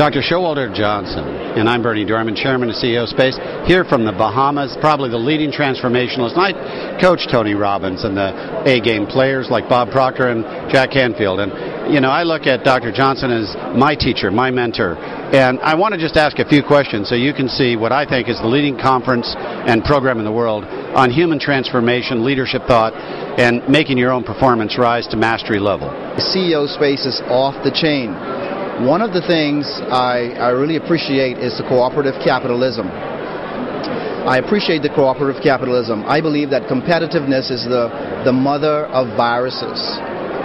Dr. Showalter Johnson, and I'm Bernie Dorman, Chairman of CEO Space, here from the Bahamas, probably the leading transformationalist. And I coach Tony Robbins and the A-game players like Bob Proctor and Jack Canfield. And, you know, I look at Dr. Johnson as my teacher, my mentor. And I want to just ask a few questions so you can see what I think is the leading conference and program in the world on human transformation, leadership thought, and making your own performance rise to mastery level. CEO Space is off the chain. One of the things I really appreciate is the cooperative capitalism. I appreciate the cooperative capitalism. I believe that competitiveness is the mother of viruses.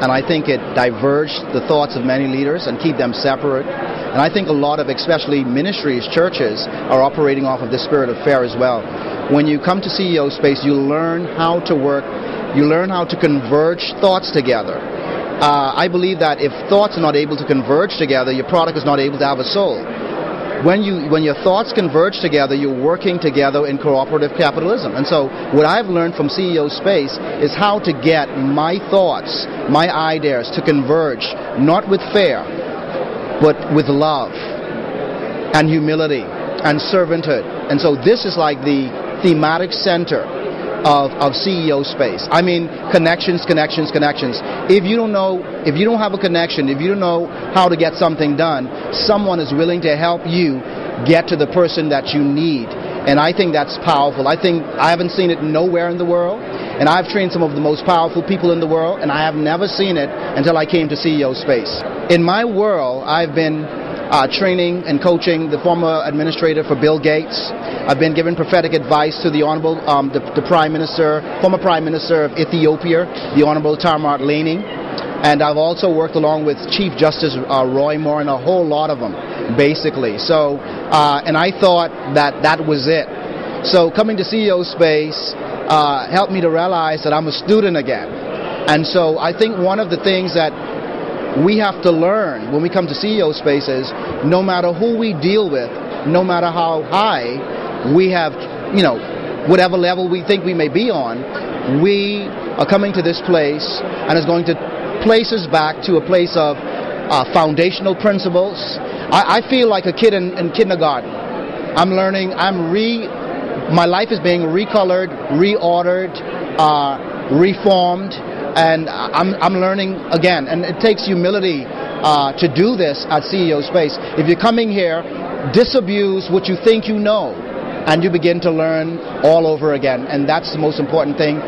And I think it diverged the thoughts of many leaders and keep them separate. And I think a lot of, especially ministries, churches, are operating off of this spirit of fear as well. When you come to CEO Space, you learn how to work, you learn how to converge thoughts together. I believe that if thoughts are not able to converge together, your product is not able to have a soul. When your thoughts converge together, you're working together in cooperative capitalism. And so what I've learned from CEO Space is how to get my thoughts, my ideas to converge, not with fear, but with love and humility and servanthood. And so this is like the thematic center of CEO Space. I mean, connections. If you don't have a connection, if you don't know how to get something done, someone is willing to help you get to the person that you need. And I think that's powerful. I haven't seen it nowhere in the world. And I've trained some of the most powerful people in the world, and I have never seen it until I came to CEO Space. In my world, I've been training and coaching the former administrator for Bill Gates. I've been giving prophetic advice to the Honorable, the Prime Minister, former Prime Minister of Ethiopia, the Honorable Tamar Laney. And I've also worked along with Chief Justice Roy Moore and a whole lot of them, basically. So, and I thought that was it. So coming to CEO Space helped me to realize that I'm a student again. And so I think one of the things that we have to learn when we come to CEO Spaces, no matter who we deal with, no matter how high we have, whatever level we think we may be on, we are coming to this place and it's going to place us back to a place of foundational principles. I feel like a kid in kindergarten. I'm learning, my life is being recolored, reordered, reformed. And I'm learning again, and it takes humility to do this at CEO Space. If you're coming here, disabuse what you think you know, and you begin to learn all over again. And that's the most important thing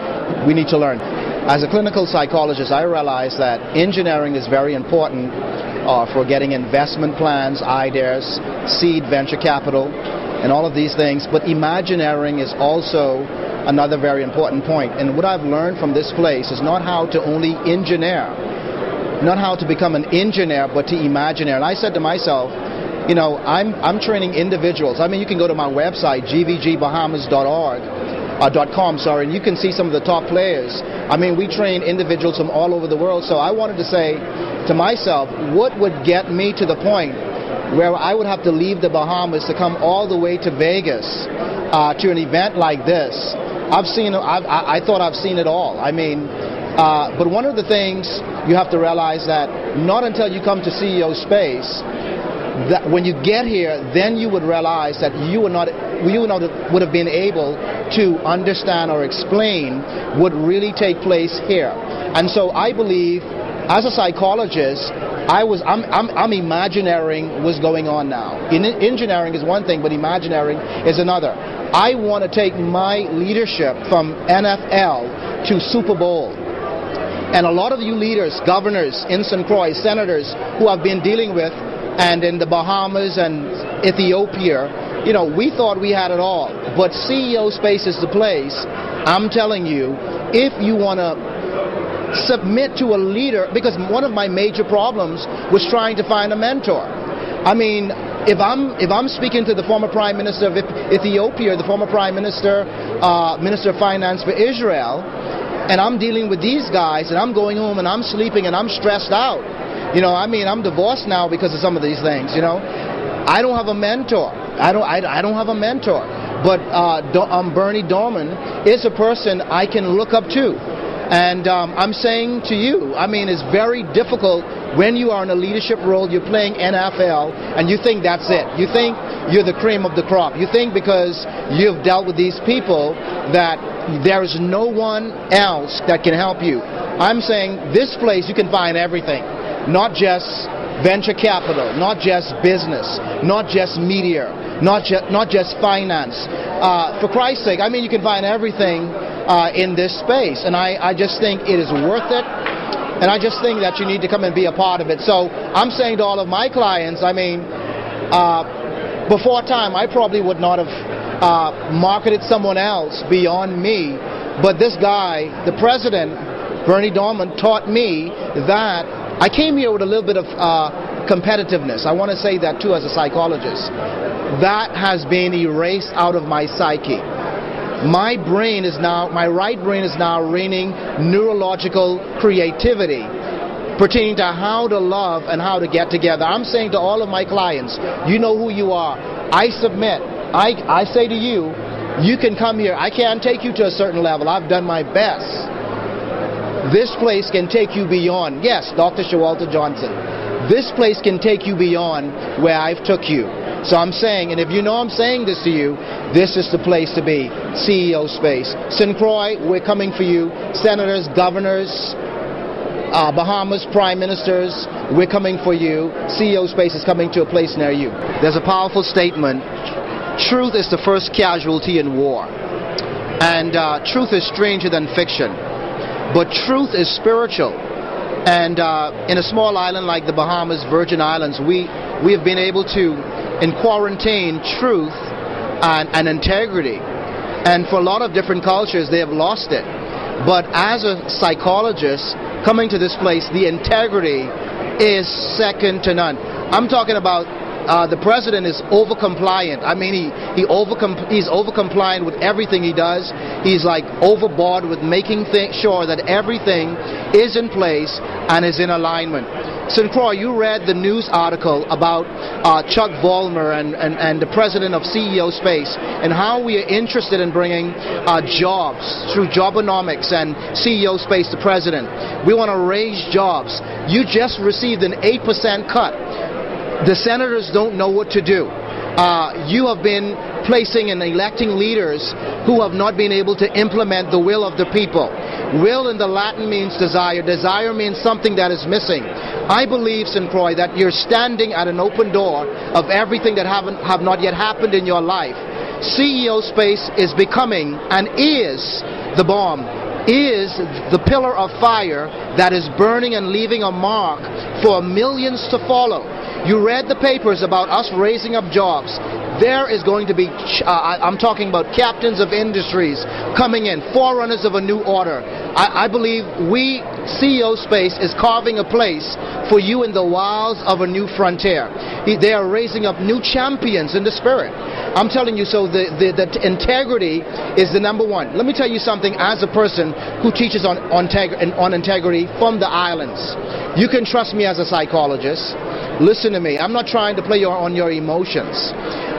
we need to learn. As a clinical psychologist, I realize that engineering is very important for getting investment plans, ideas, seed, venture capital, and all of these things. But imagineering is also another very important point. And what I've learned from this place is not how to only engineer, not how to become an engineer, but to imagine. And I said to myself, I'm training individuals. I mean, you can go to my website, gvgbahamas.com, and you can see some of the top players. I mean, we train individuals from all over the world. So I wanted to say to myself, what would get me to the point where I would have to leave the Bahamas to come all the way to Vegas to an event like this? I thought I've seen it all. I mean, but one of the things you have to realize that not until you come to CEO Space, that when you get here, then you would realize that you would not have been able to understand or explain what really take place here. And so I believe, as a psychologist, I'm imagineering what's going on now. Engineering is one thing, but imagineering is another. I want to take my leadership from NFL to Super Bowl. And a lot of you leaders, governors in St. Croix, senators who I've been dealing with, and in the Bahamas and Ethiopia, we thought we had it all. But CEO Space is the place. I'm telling you, if you want to submit to a leader, because one of my major problems was trying to find a mentor. I mean, if I'm speaking to the former Prime Minister of Ethiopia, the former Prime Minister, Minister of Finance for Israel, and I'm dealing with these guys, and I'm going home and I'm sleeping and I'm stressed out. I'm divorced now because of some of these things. I don't have a mentor. I don't have a mentor. But Bernie Dorman is a person I can look up to. And I'm saying to you, it's very difficult when you are in a leadership role, you're playing NFL, and you think that's it. You think you're the cream of the crop. You think because you've dealt with these people that there is no one else that can help you. I'm saying this place you can find everything, not just venture capital, not just business, not just media, not just finance. For Christ's sake, I mean, you can find everything in this space, and I just think it is worth it, and I just think that you need to come and be a part of it. So I'm saying to all of my clients, I mean, before time, I probably would not have marketed someone else beyond me, but this guy, the president, Bernie Dorman, taught me that I came here with a little bit of competitiveness. I want to say that too as a psychologist. That has been erased out of my psyche. My right brain is now reigning neurological creativity pertaining to how to love and how to get together. I'm saying to all of my clients, you know who you are. I submit. I say to you, you can come here. I can't take you to a certain level. I've done my best. This place can take you beyond. Yes, Dr. Showalter Johnson. This place can take you beyond where I've took you. So I'm saying, and if you know I'm saying this to you, this is the place to be. CEO space. St. Croix, we're coming for you. Senators, governors, Bahamas prime ministers, we're coming for you. CEO space is coming to a place near you. There's a powerful statement. Truth is the first casualty in war. And truth is stranger than fiction. But truth is spiritual. And in a small island like the Bahamas, Virgin Islands, we have been able to quarantine truth and integrity. And for a lot of different cultures, they have lost it. But as a psychologist, coming to this place, the integrity is second to none. I'm talking about the president is over-compliant. I mean, he's over-compliant with everything he does. He's like overboard with making sure that everything is in place and is in alignment. St. Croix, you read the news article about Chuck Vollmer and the president of CEO Space and how we are interested in bringing jobs through Jobonomics and CEO Space to president. We want to raise jobs. You just received an 8% cut. The senators don't know what to do. You have been placing and electing leaders who have not been able to implement the will of the people. Will in the Latin means desire. Desire means something that is missing. I believe, St. Croix, that you're standing at an open door of everything that have not yet happened in your life. CEO Space is becoming and is the bomb, is the pillar of fire that is burning and leaving a mark for millions to follow. You read the papers about us raising up jobs. There is going to be, I'm talking about captains of industries coming in, forerunners of a new order. I believe CEO Space is carving a place for you in the wilds of a new frontier. They are raising up new champions in the spirit. I'm telling you, so the integrity is the number one. Let me tell you something as a person who teaches on integrity from the islands. You can trust me as a psychologist. Listen to me. I'm not trying to play on your emotions.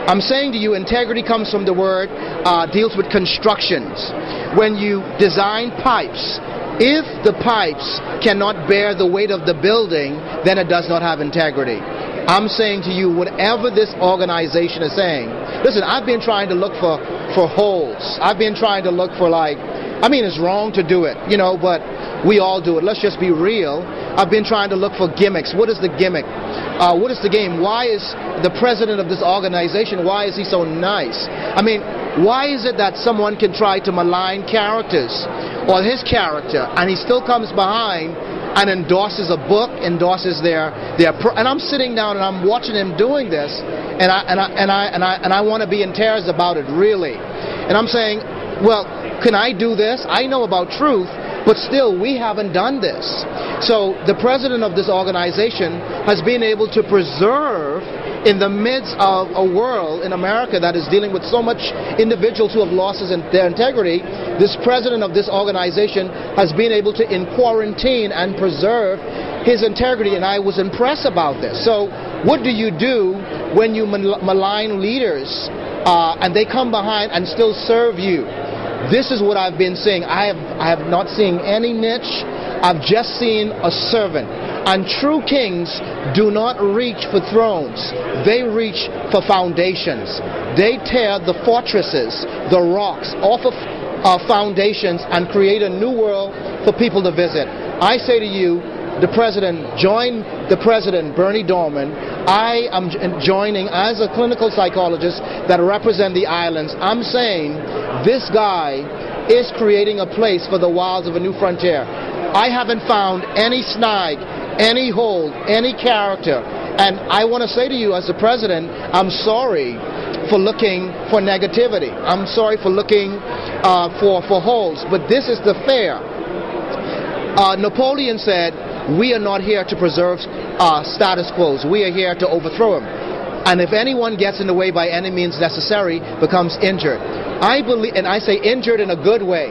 I'm saying to you, integrity comes from the word, deals with constructions. When you design pipes, if the pipes cannot bear the weight of the building, then it does not have integrity. I'm saying to you, whatever this organization is saying, listen, I've been trying to look for holes. I've been trying to look for it's wrong to do it, but we all do it. Let's just be real. I've been trying to look for gimmicks. What is the gimmick? What is the game? Why is the president of this organization, why is he so nice? I mean, why is it that someone can try to malign characters or his character and he still comes behind and endorses a book, endorses and I'm sitting down and I'm watching him doing this and I want to be in tears about it, really. And I'm saying, well, can I do this? I know about truth, but still we haven't done this. So the president of this organization has been able to preserve, in the midst of a world in America that is dealing with so much individuals who have lost their integrity, this president of this organization has been able to quarantine and preserve his integrity, and I was impressed about this. So what do you do when you malign leaders and they come behind and still serve you? This is what I've been saying. I have not seen any niche. I've just seen a servant. And true kings do not reach for thrones. They reach for foundations. They tear the fortresses, the rocks, off of foundations and create a new world for people to visit. I say to you, the President, join the President, Bernie Dorman. I am joining as a clinical psychologist that represent the islands. I'm saying this guy is creating a place for the wilds of a new frontier. I haven't found any snag, any hole, any character. And I want to say to you as the President, I'm sorry for looking for negativity. I'm sorry for looking for holes. But this is the fair. Napoleon said, we are not here to preserve status quo. We are here to overthrow him. And if anyone gets in the way by any means necessary, becomes injured. I believe, and I say injured in a good way.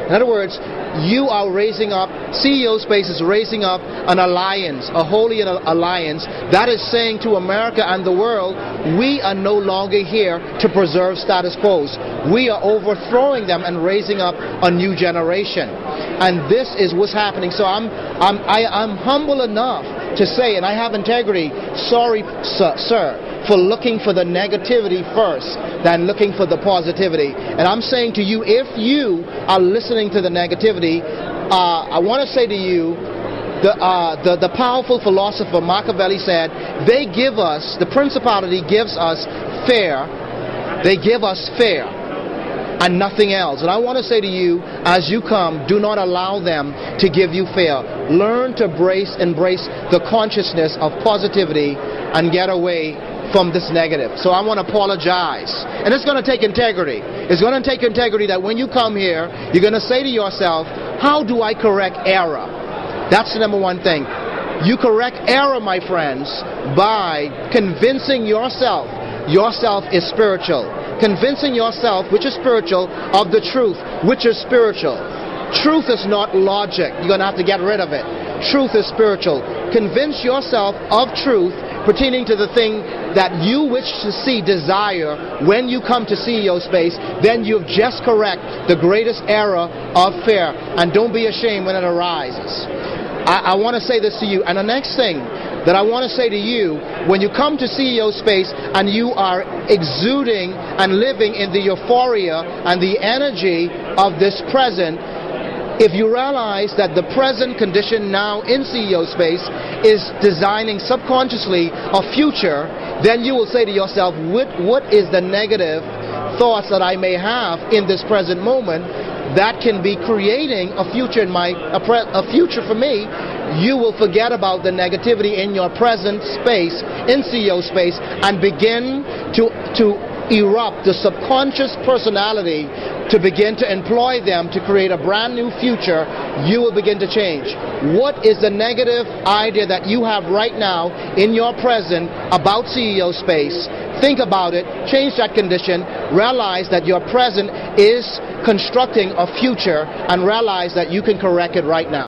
In other words, you are raising up, CEO Space is raising up an alliance, a holy alliance, that is saying to America and the world, we are no longer here to preserve status quo. We are overthrowing them and raising up a new generation. And this is what's happening. So I'm humble enough to say, and I have integrity, sorry, sir, for looking for the negativity first than looking for the positivity. And I'm saying to you, if you are listening to the negativity, I want to say to you, the powerful philosopher Machiavelli said, they give us, the principality gives us fair, they give us fair and nothing else. And I want to say to you, as you come, do not allow them to give you fair. Learn to embrace the consciousness of positivity and get away from this negative. So I want to apologize. And it's going to take integrity. It's going to take integrity that when you come here, you're going to say to yourself, how do I correct error? That's the number one thing. You correct error, my friends, by convincing yourself is spiritual. Convincing yourself, which is spiritual, of the truth, which is spiritual. Truth is not logic. You're going to have to get rid of it. Truth is spiritual. Convince yourself of truth pertaining to the thing that you wish to see, desire, when you come to CEO Space. Then you've just correct the greatest error of fear. And don't be ashamed when it arises. I want to say this to you. And the next thing that I want to say to you, when you come to CEO Space and you are exuding and living in the euphoria and the energy of this present, if you realize that the present condition now in CEO Space is designing subconsciously a future, then you will say to yourself, what is the negative thoughts that I may have in this present moment that can be creating a future a future for me? You will forget about the negativity in your present space, in CEO Space, and begin to erupt the subconscious personality to begin to employ them to create a brand new future. You will begin to change. What is the negative idea that you have right now in your present about CEO Space? Think about it, change that condition, realize that your present is constructing a future, and realize that you can correct it right now.